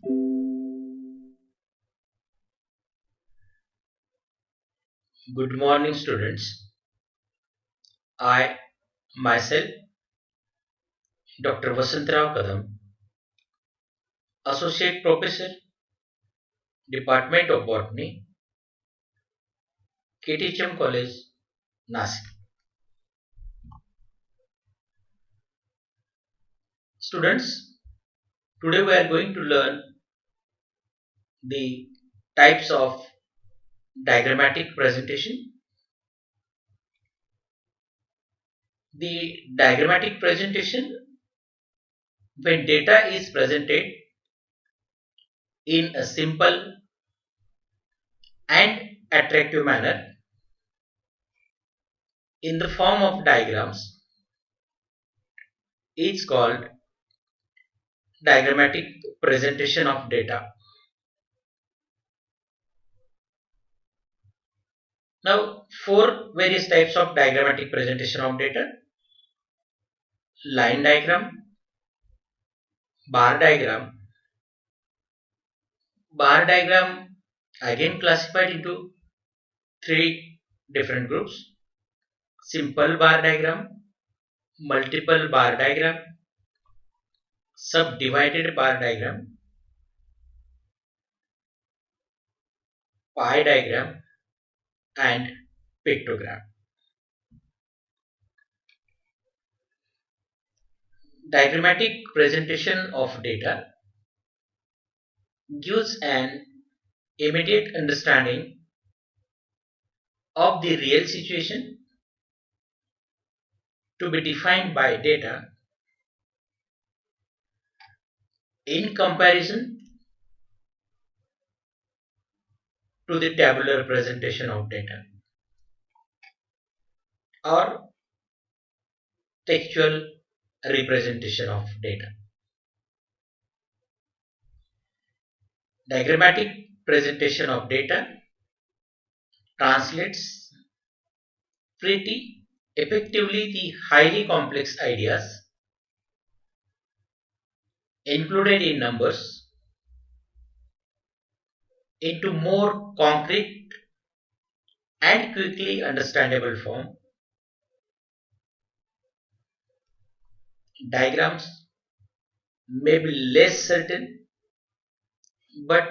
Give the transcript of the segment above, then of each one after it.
Good morning, students. I, myself, Dr. Vasantrao Kadam, Associate Professor, Department of Botany, KTHM College, Nasik. Students, today we are going to learn the types of diagrammatic presentation. The diagrammatic presentation, when data is presented in a simple and attractive manner in the form of diagrams, is called diagrammatic presentation of data. Now, four various types of diagrammatic presentation of data: line diagram, bar diagram. Bar diagram again classified into three different groups: simple bar diagram, multiple bar diagram, subdivided bar diagram, pie diagram, and pictogram. Diagrammatic presentation of data gives an immediate understanding of the real situation to be defined by data in comparison to the tabular presentation of data or textual representation of data. Diagrammatic presentation of data translates pretty effectively the highly complex ideas included in numbers into more concrete and quickly understandable form. Diagrams may be less certain but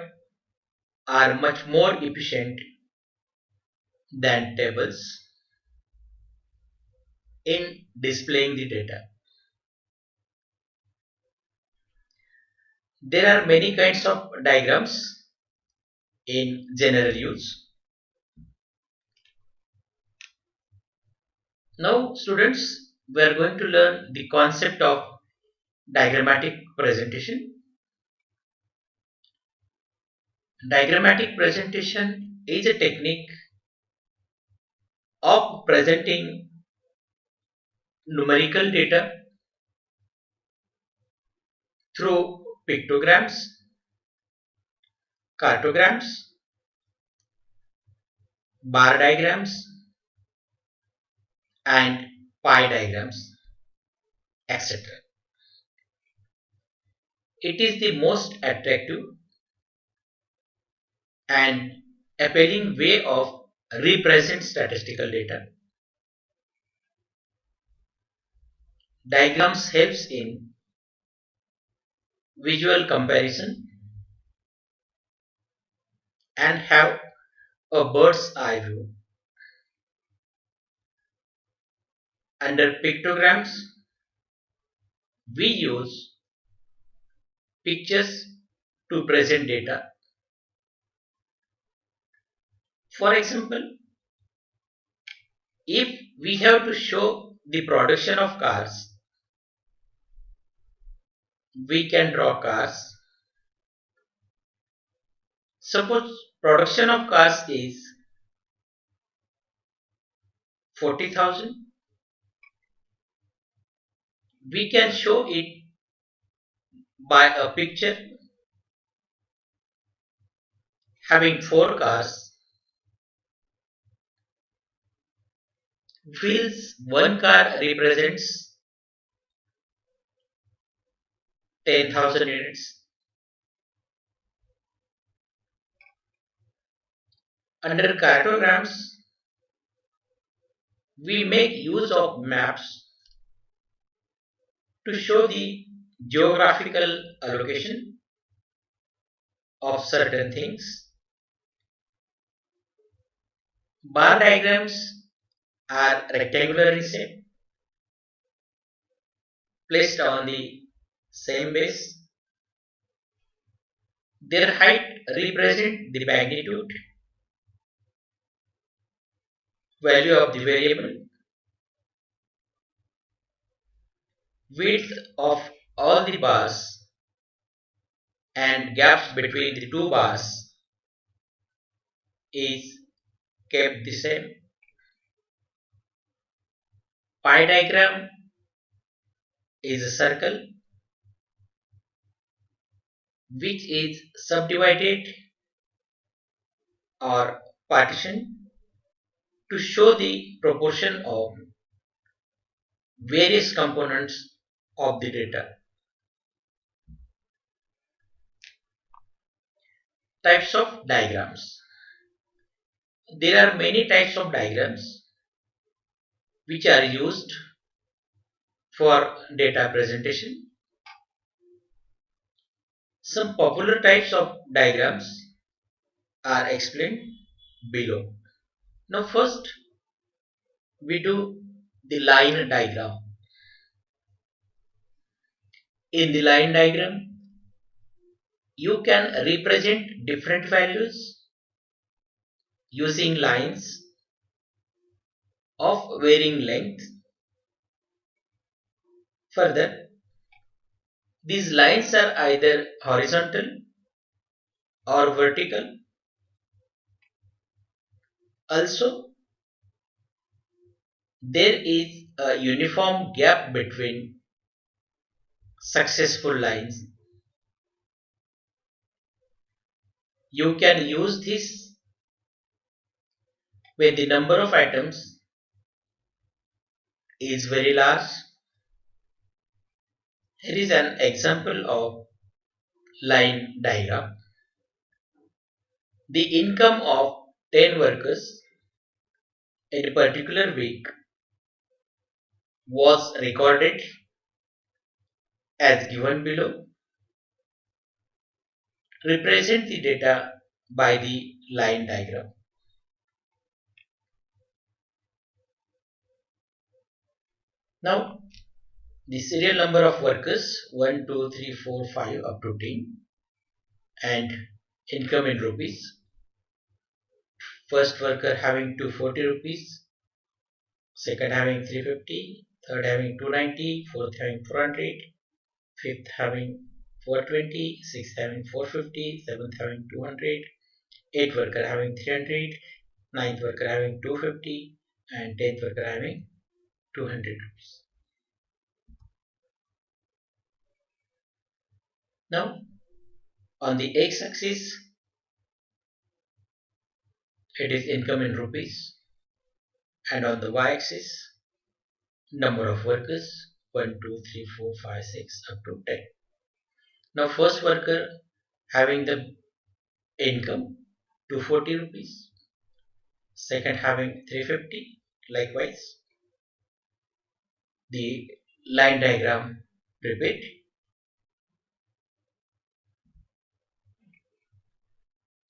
are much more efficient than tables in displaying the data. There are many kinds of diagrams in general use. Now, students, we are going to learn the concept of diagrammatic presentation. Diagrammatic presentation is a technique of presenting numerical data through pictograms, cartograms, bar diagrams, and pie diagrams, etc. It is the most attractive and appealing way of represent statistical data. Diagrams helps in visual comparison and have a bird's eye view. Under pictograms, we use pictures to present data. For example, if we have to show the production of cars, we can draw cars. Suppose production of cars is 40,000. We can show it by a picture having 4 cars. Wheels, one car represents 10,000 units. Under cartograms, we make use of maps to show the geographical allocation of certain things. Bar diagrams are rectangular in shape, placed on the same base. Their height represents the magnitude value of the variable. Width of all the bars and gaps between the two bars is kept the same. Pie diagram is a circle which is subdivided or partitioned to show the proportion of various components of the data. Types of diagrams. There are many types of diagrams which are used for data presentation. Some popular types of diagrams are explained below. Now first we do the line diagram. In the line diagram, you can represent different values using lines of varying length. Further, these lines are either horizontal or vertical. Also, there is a uniform gap between successful lines. You can use this when the number of items is very large. Here is an example of line diagram. The income of 10 workers in a particular week was recorded as given below. Represent the data by the line diagram. Now, the serial number of workers 1, 2, 3, 4, 5 up to 10 and income in rupees. First worker having 240 rupees, second having 350, third having 290, fourth having 400, fifth having 420, sixth having 450, seventh having 200, eighth worker having 300, ninth worker having 250, and 10th worker having 200 rupees. Now, on the x-axis, it is income in rupees, and on the y-axis, number of workers 1, 2, 3, 4, 5, 6 up to 10. Now, first worker having the income 240 rupees, second having 350, likewise. The line diagram repeat.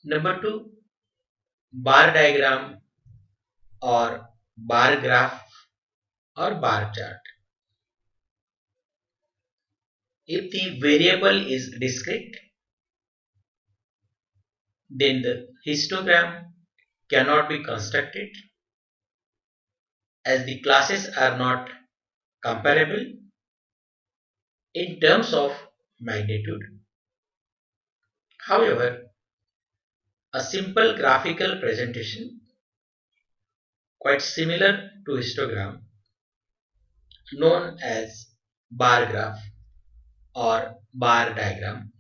Number 2, bar diagram or bar graph or bar chart. If the variable is discrete, then the histogram cannot be constructed as the classes are not comparable in terms of magnitude. However, a simple graphical presentation quite similar to histogram known as bar graph or bar diagram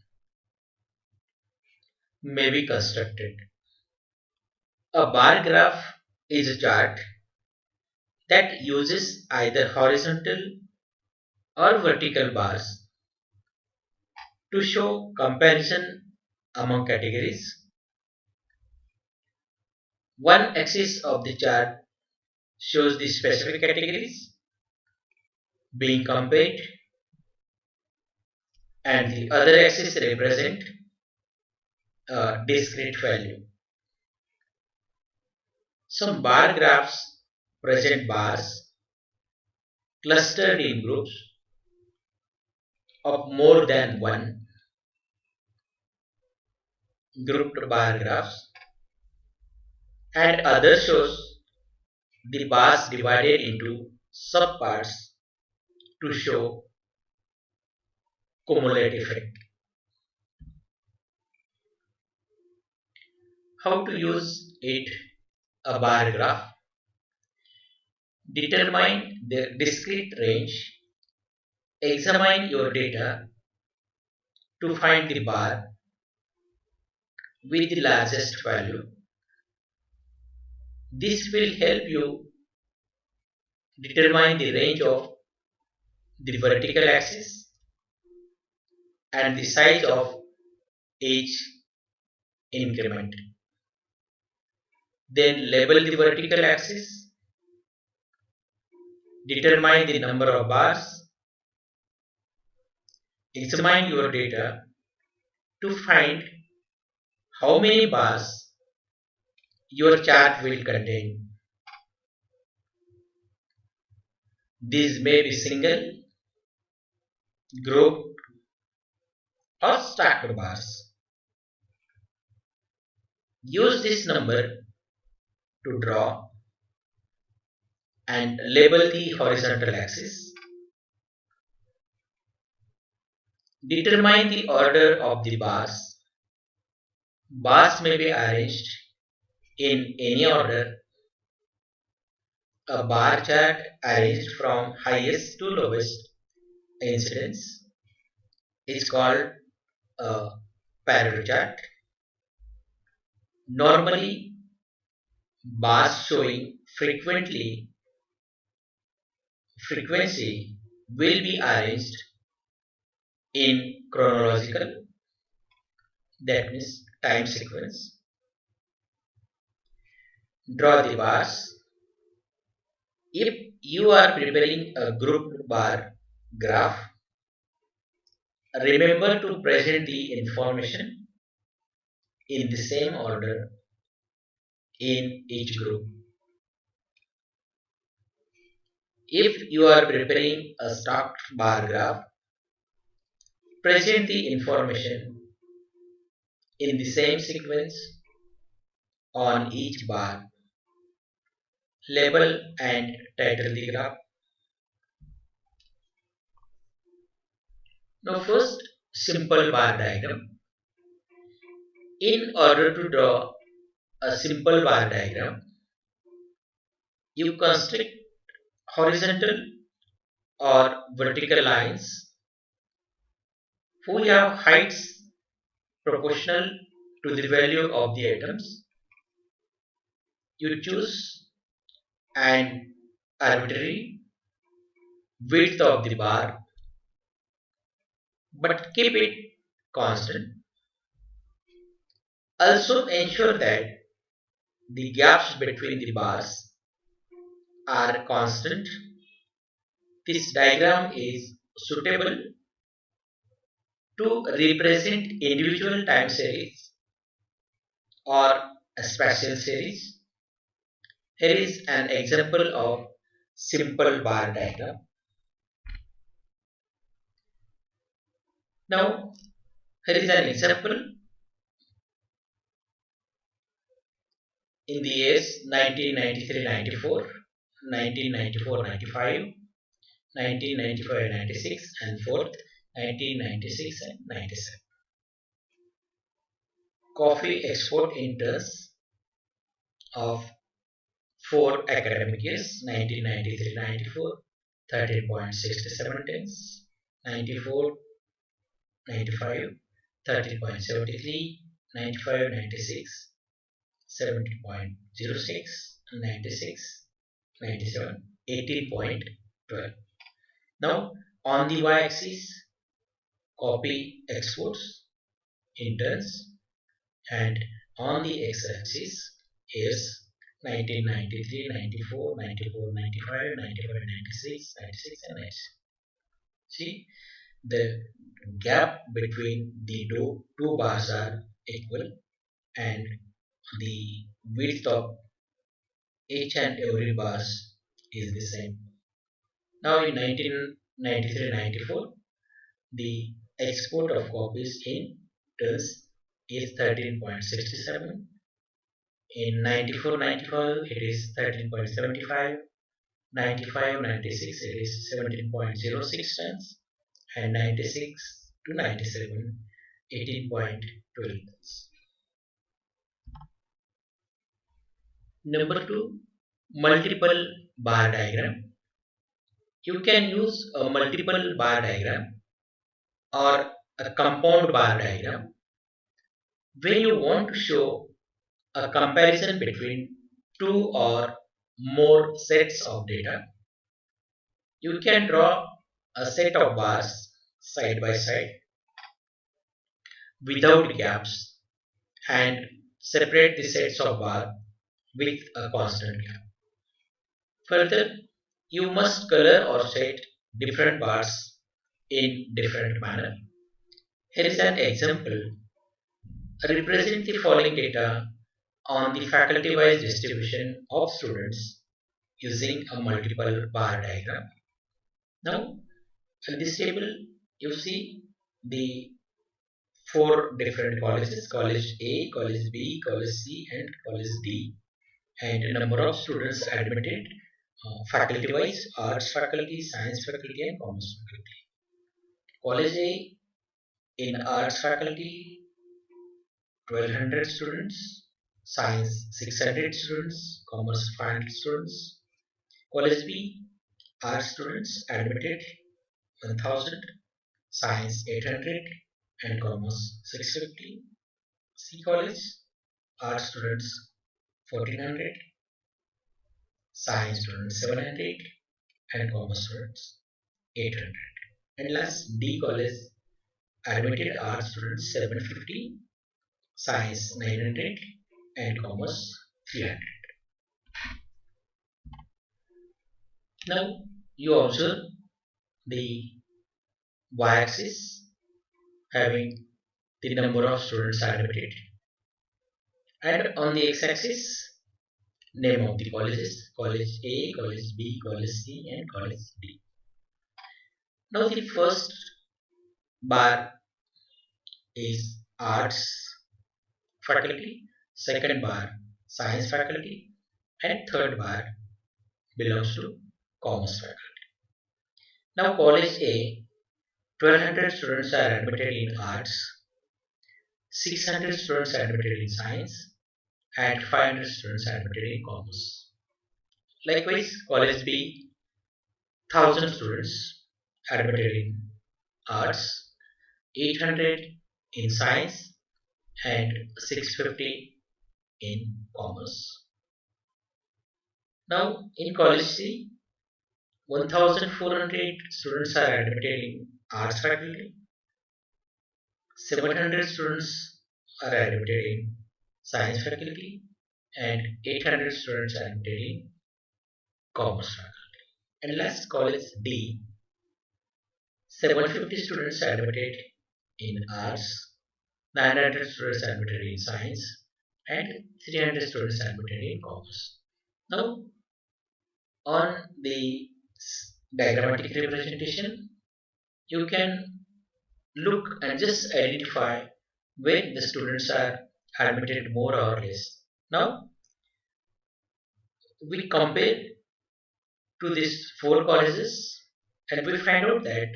may be constructed. A bar graph is a chart that uses either horizontal or vertical bars to show comparison among categories. One axis of the chart shows the specific categories being compared, and the other axis represent a discrete value. Some bar graphs present bars clustered in groups of more than one. Grouped bar graphs, and other shows the bars divided into subparts to show cumulative effect. How to use it? A bar graph. Determine the discrete range. Examine your data to find the bar with the largest value. This will help you determine the range of the vertical axis and the size of each increment. Then label the vertical axis, determine the number of bars, examine your data to find how many bars your chart will contain. These may be single, grouped, or stacked bars. Use this number to draw and label the horizontal axis. Determine the order of the bars. Bars may be arranged in any order. A bar chart arranged from highest to lowest incidence is called a Pareto chart. Normally, bars showing frequency will be arranged in chronological, that means time sequence. Draw the bars. If you are preparing a grouped bar graph, remember to present the information in the same order in each group. If you are preparing a stacked bar graph, present the information in the same sequence on each bar. Label and title the graph. Now first, simple bar diagram. In order to draw a simple bar diagram, you construct horizontal or vertical lines who have heights proportional to the value of the atoms. You choose an arbitrary width of the bar, but keep it constant. Also ensure that the gaps between the bars are constant. This diagram is suitable to represent individual time series or a spatial series. Here is an example of simple bar diagram. Now, here is an example in the years 1993-94, 1994-95, 1995-96, and fourth 1996 and 97. Coffee export interns of 4 academic years 1993-94, 13.67 tons, 94-95, 13.73, 95-96, 70.06, 96, 97, 18.12. Now on the y-axis, copy exports interns, and on the x-axis is 1993, 94, 94, 95, 95, 96, 96 and 96. See, the gap between the two bars are equal and the width of each and every bars is the same. Now in 1993-94, the export of copies in tons is 13.67. In 94-95, it is 13.75. 95-96, it is 17.06 tons. And 96 to 97, 18.12 tons. Number 2, multiple bar diagram. You can use a multiple bar diagram or a compound bar diagram when you want to show a comparison between two or more sets of data. You can draw a set of bars side by side without gaps and separate the sets of bars with a constant gap. Further, you must color or set different bars in different manner. Here is an example. Represent the following data on the faculty-wise distribution of students using a multiple bar diagram. Now, in this table, you see the four different colleges: College A, College B, College C, and College D, and a number of students admitted faculty-wise: arts faculty, science faculty, and commerce faculty. College A, in arts faculty, 1200 students, science 600 students, commerce 500 students. College B, arts students admitted 1000, science 800, and commerce 650. C College, arts students 1400, science students 700, and commerce students 800. And last, D College admitted arts students 750, science 900, and commerce 300. Now you observe the y-axis having the number of students admitted, and on the x-axis name of the colleges: College A, College B, College C, and College D. Now the first bar is arts faculty, second bar science faculty, and third bar belongs to commerce faculty. Now College A, 1200 students are admitted in arts, 600 students are admitted in science, and 500 students are admitted in commerce. Likewise, College B, 1000 students admitted in arts, 800 in science, and 650 in commerce. Now in College C, 1400 students are admitted in arts faculty, 700 students are admitted in science faculty, and 800 students are admitted in commerce faculty. And last, College D, 750 students are admitted in arts, 900 students are admitted in science, and 300 students are admitted in commerce. Now on the diagrammatic representation, you can look and just identify where the students are admitted more or less. Now we compare to these four colleges and we find out that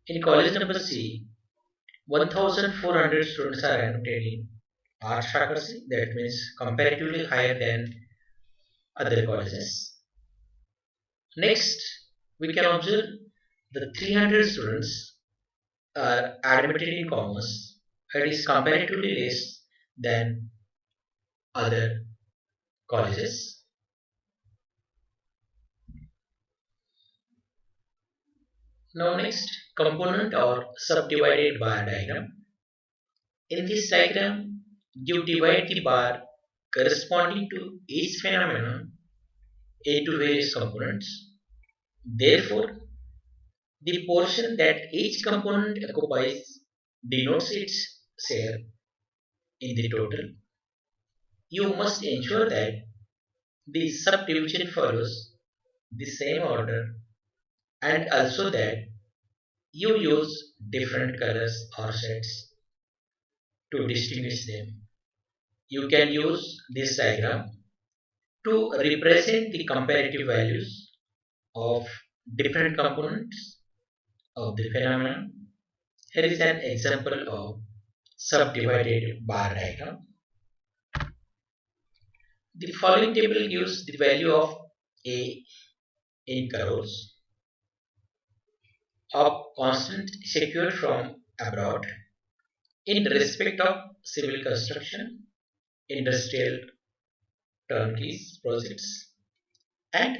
in college number C, 1400 students are admitted in arts faculty, that means comparatively higher than other colleges. Next, we can observe the 300 students are admitted in commerce. It is comparatively less than other colleges. Now next, component or subdivided bar diagram. In this diagram, you divide the bar corresponding to each phenomenon into various components. Therefore, the portion that each component occupies denotes its share in the total. You must ensure that the subdivision follows the same order and also that you use different colors or shades to distinguish them. You can use this diagram to represent the comparative values of different components of the phenomenon. Here is an example of subdivided bar diagram. The following table gives the value of A in crores of constant secured from abroad in respect of civil construction, industrial turnkeys projects, and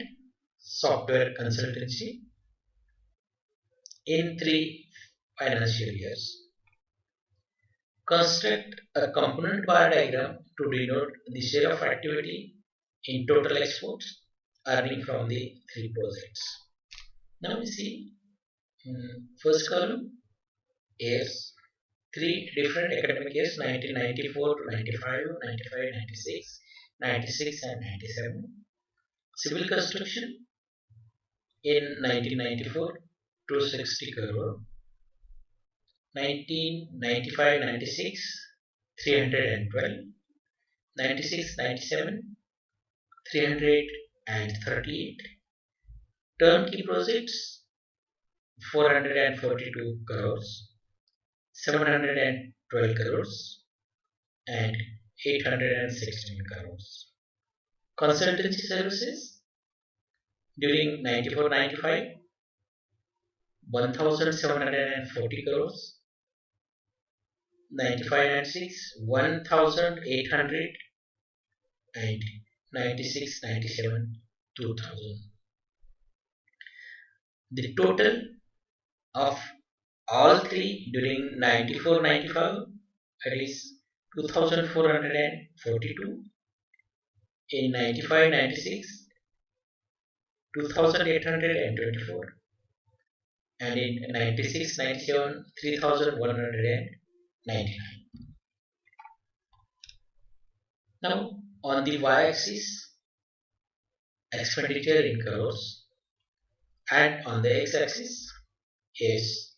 software consultancy in 3 financial years. Construct a component bar diagram to denote the share of activity in total exports earning from the 3 projects. Now we see first column years, 3 different academic years 1994 to 95, 95, 96, 96 and 97. Civil construction in 1994 260 crore, 1995-96 312, 96-97 338, turnkey projects 442 crores, 712 crores and 816 crores. Consultancy services during 94-95 1740 crores, 95-96 1800 and 96-97 2000. The total of all three during 94-95 that is 2442, in 95-96 2824 and in 96-97 3199. Now on the y-axis expenditure in crores and on the x-axis is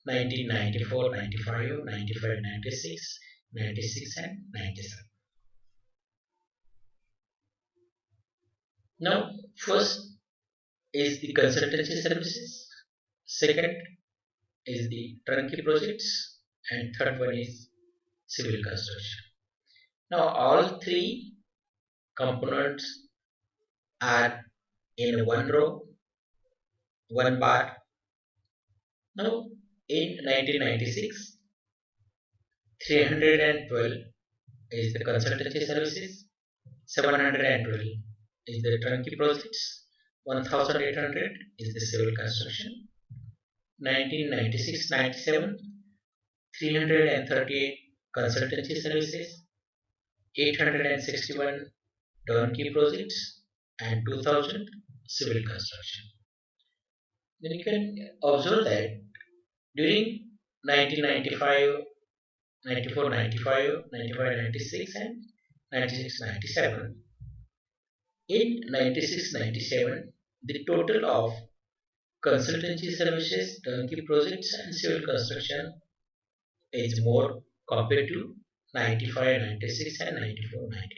1994-95, 95-96, 96 and 97. Now first is the consultancy services, second is the turnkey projects and third one is civil construction. Now all three components are in one row, one bar. Now in 1996 312 is the consultancy services, 712 is the turnkey projects, 1800 is the civil construction. 1996-97 338 consultancy services, 861 turnkey projects and 2000 civil construction. Then you can observe that during 1995, 94-95, 95-96 and 96-97, in 96-97 the total of consultancy services, turnkey projects and civil construction is more compared to 95-96 and 94-95.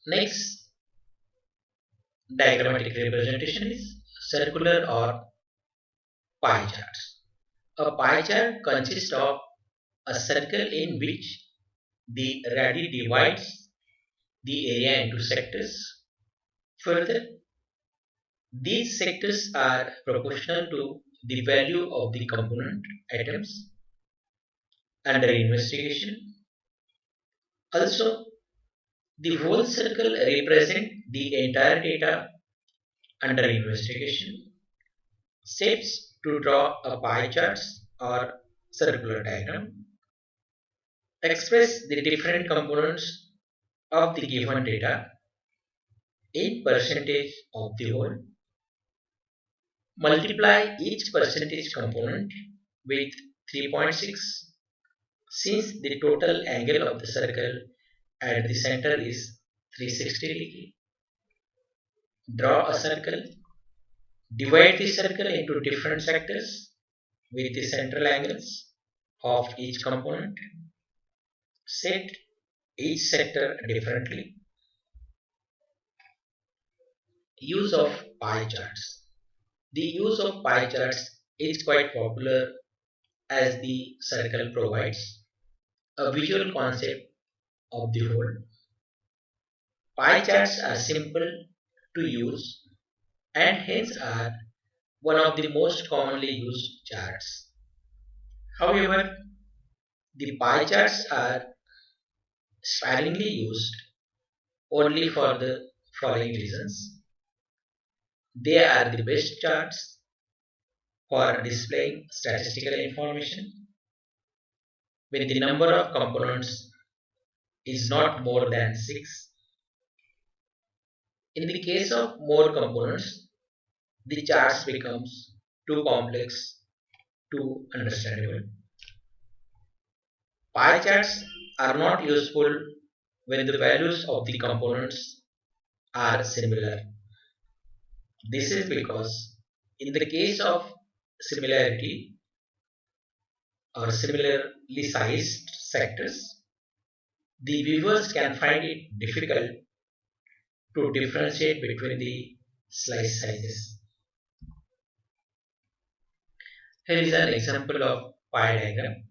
Next diagrammatic representation is circular or pie charts. A pie chart consists of a circle in which the radii divides the area into sectors. Further, these sectors are proportional to the value of the component items under investigation. Also, the whole circle represents the entire data under investigation. Steps to draw a pie chart or circular diagram. Express the different components of the given data in percentage of the whole. Multiply each percentage component with 3.6 since the total angle of the circle at the center is 360 degrees. Draw a circle. Divide the circle into different sectors with the central angles of each component. Set each sector differently. Use of pie charts. The use of pie charts is quite popular as the circle provides a visual concept of the whole. Pie charts are simple to use and hence are one of the most commonly used charts. However, the pie charts are sparingly used only for the following reasons. They are the best charts for displaying statistical information when the number of components is not more than 6. In the case of more components, the charts becomes too complex to understandable. Pie charts are not useful when the values of the components are similar. This is because in the case of similarity or similarly sized sectors, the viewers can find it difficult to differentiate between the slice sizes. Here is an example of pie diagram.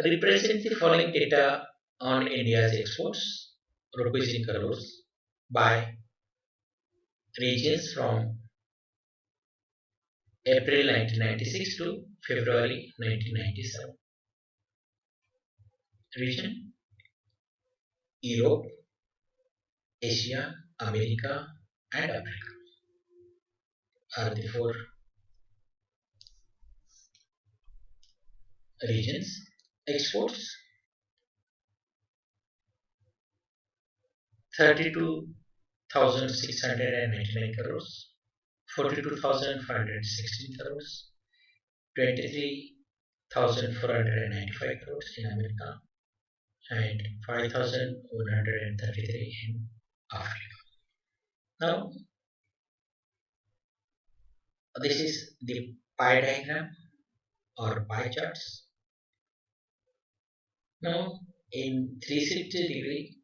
Represent the following data on India's exports, rupees in crores, by regions from April 1996 to February 1997. Region: Europe, Asia, America, and Africa are the four regions. Exports: 32,699 crores, 42,516 crores, 23,495 crores in America, and 5,133 in Africa. Now, this is the pie diagram or pie charts. Now, in 360 degree,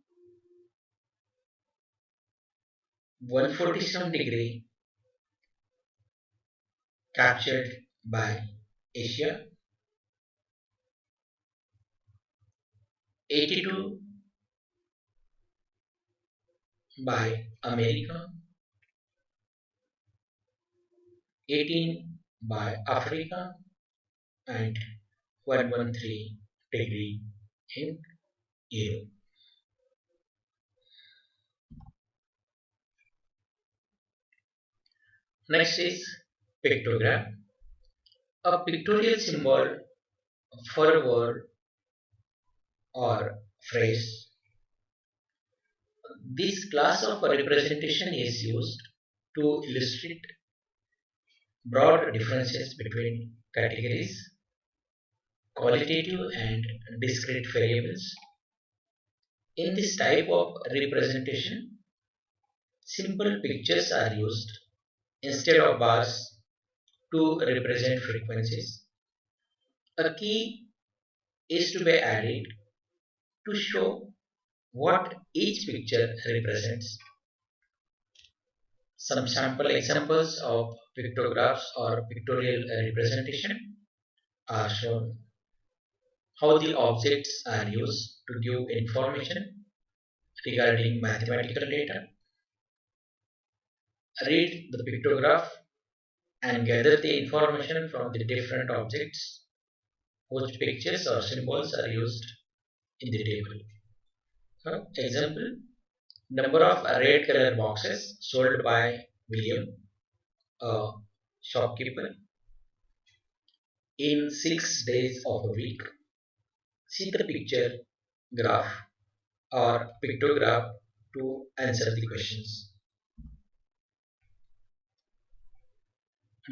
147 degree captured by Asia, 82 by America, 18 by Africa, and 113 degree in Europe. Next is pictogram, a pictorial symbol for a word or phrase. This class of representation is used to illustrate broad differences between categories, qualitative and discrete variables. In this type of representation, simple pictures are used instead of bars to represent frequencies. A key is to be added to show what each picture represents. Some sample examples of pictographs or pictorial representation are shown. How the objects are used to give information regarding mathematical data. Read the pictograph and gather the information from the different objects whose pictures or symbols are used in the table. Example: number of red color boxes sold by William, a shopkeeper, in 6 days of a week. See the picture, graph or pictograph to answer the questions.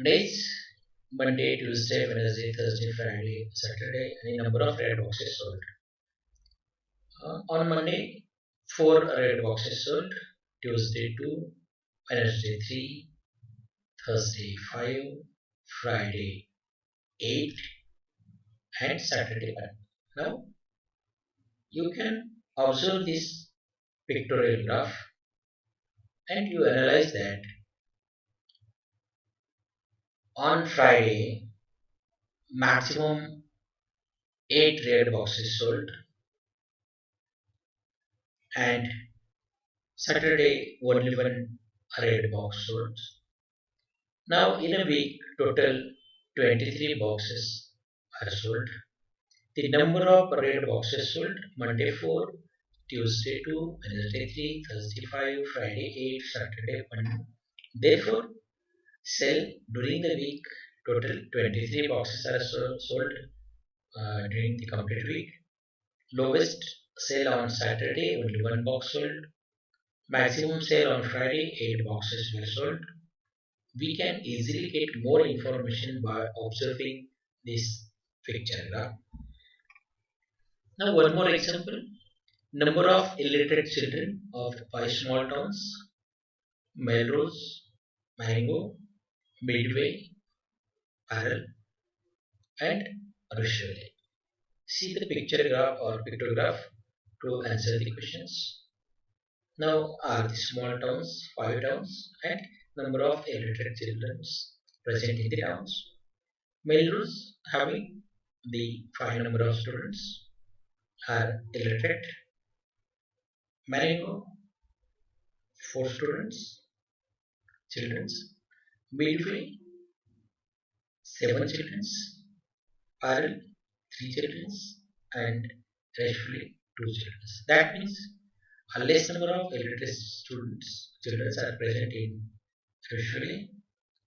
Days Monday, Tuesday, Wednesday, Thursday, Friday, Saturday, and the number of red boxes sold. On Monday, 4 red boxes sold, Tuesday 2, Wednesday 3, Thursday 5, Friday 8, and Saturday 1. Now you can observe this pictorial graph and you analyze that on Friday maximum 8 red boxes sold and Saturday only one red box sold. Now in a week total 23 boxes are sold. The number of red boxes sold: Monday 4, Tuesday 2, Wednesday 3, Thursday 5, Friday 8, Saturday 1. Therefore, sell during the week total 23 boxes are sold during the complete week. Lowest sale on Saturday, only one box sold. Maximum sale on Friday, 8 boxes were sold. We can easily get more information by observing this picture graph. Now one more example. Number of illiterate children of 5 small towns: Melrose, Marengo, Midway, Parel, and Rushville. See the picture graph or pictograph to answer the questions. Now are the small towns 5 towns and number of illiterate children present in the towns. Melrose having the 5 number of students are illiterate. Marengo 4 students, children's. Midway 7 children's. Parallel 3 children's, and Rushville 2 children's. That means a less number of illiterate children are present in Rushville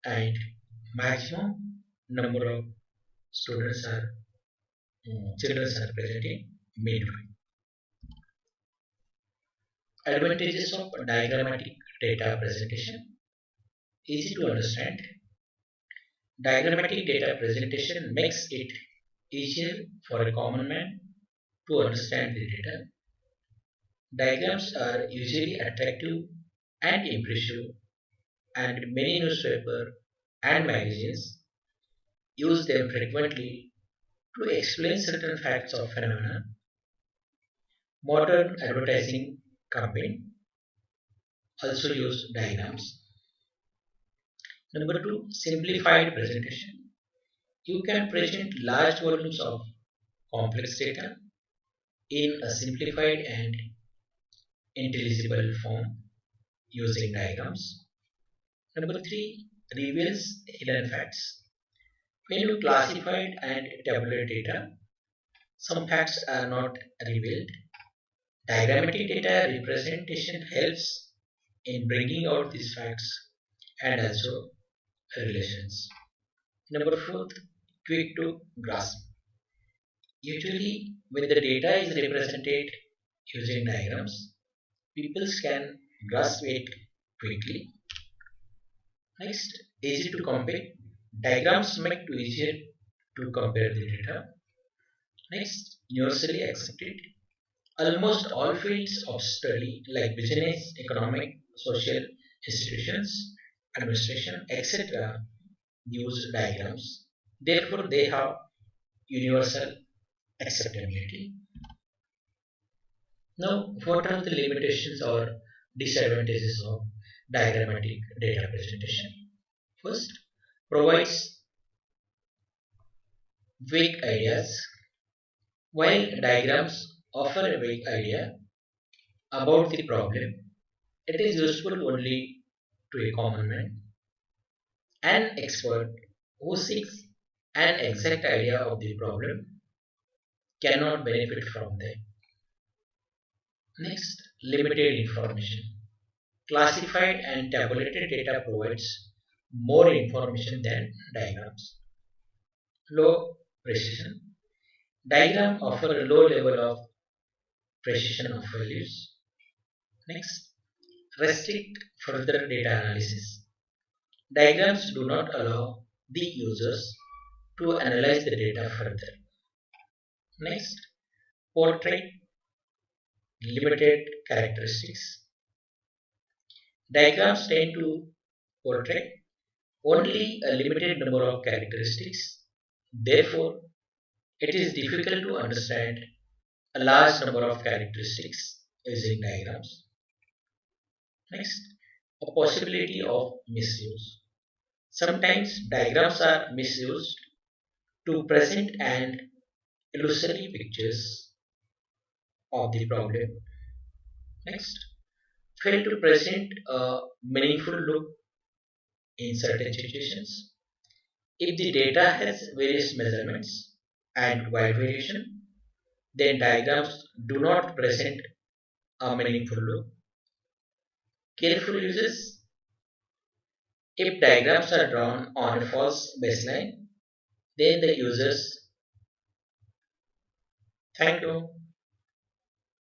and maximum number of students are children are present in Midway. Advantages of diagrammatic data presentation. Easy to understand. Diagrammatic data presentation makes it easier for a common man to understand the data. Diagrams are usually attractive and impressive, and many newspapers and magazines use them frequently to explain certain facts or phenomena. Modern advertising campaign also use diagrams. Number 2, simplified presentation. You can present large volumes of complex data in a simplified and intelligible form using diagrams. Number 3, reveals hidden facts. When you classified and tabulate data, some facts are not revealed. Diagrammatic data representation helps in bringing out these facts and also relations. Number 4, quick to grasp. Usually, when the data is represented using diagrams, people can grasp it quickly. Next, easy to compare. Diagrams make it easier to compare the data. Next, universally accepted. Almost all fields of study like business, economic, social institutions, administration, etc. use diagrams. Therefore, they have universal acceptability. Now, what are the limitations or disadvantages of diagrammatic data presentation? First, provides vague ideas. While diagrams offer a vague idea about the problem, it is useful only to a common man. An expert who seeks an exact idea of the problem cannot benefit from them. Next, limited information. Classified and tabulated data provides more information than diagrams. Low precision. Diagram offer a low level of precision of values. Next, restrict further data analysis. Diagrams do not allow the users to analyze the data further. Next, portray limited characteristics. Diagrams tend to portray only a limited number of characteristics. Therefore, it is difficult to understand a large number of characteristics using diagrams. Next, a possibility of misuse. Sometimes diagrams are misused to present an illusory pictures of the problem. Next, fail to present a meaningful look in certain situations. If the data has various measurements and wide variation, then diagrams do not present a meaningful look. Careful uses. If diagrams are drawn on a false baseline, then the users. Thank you.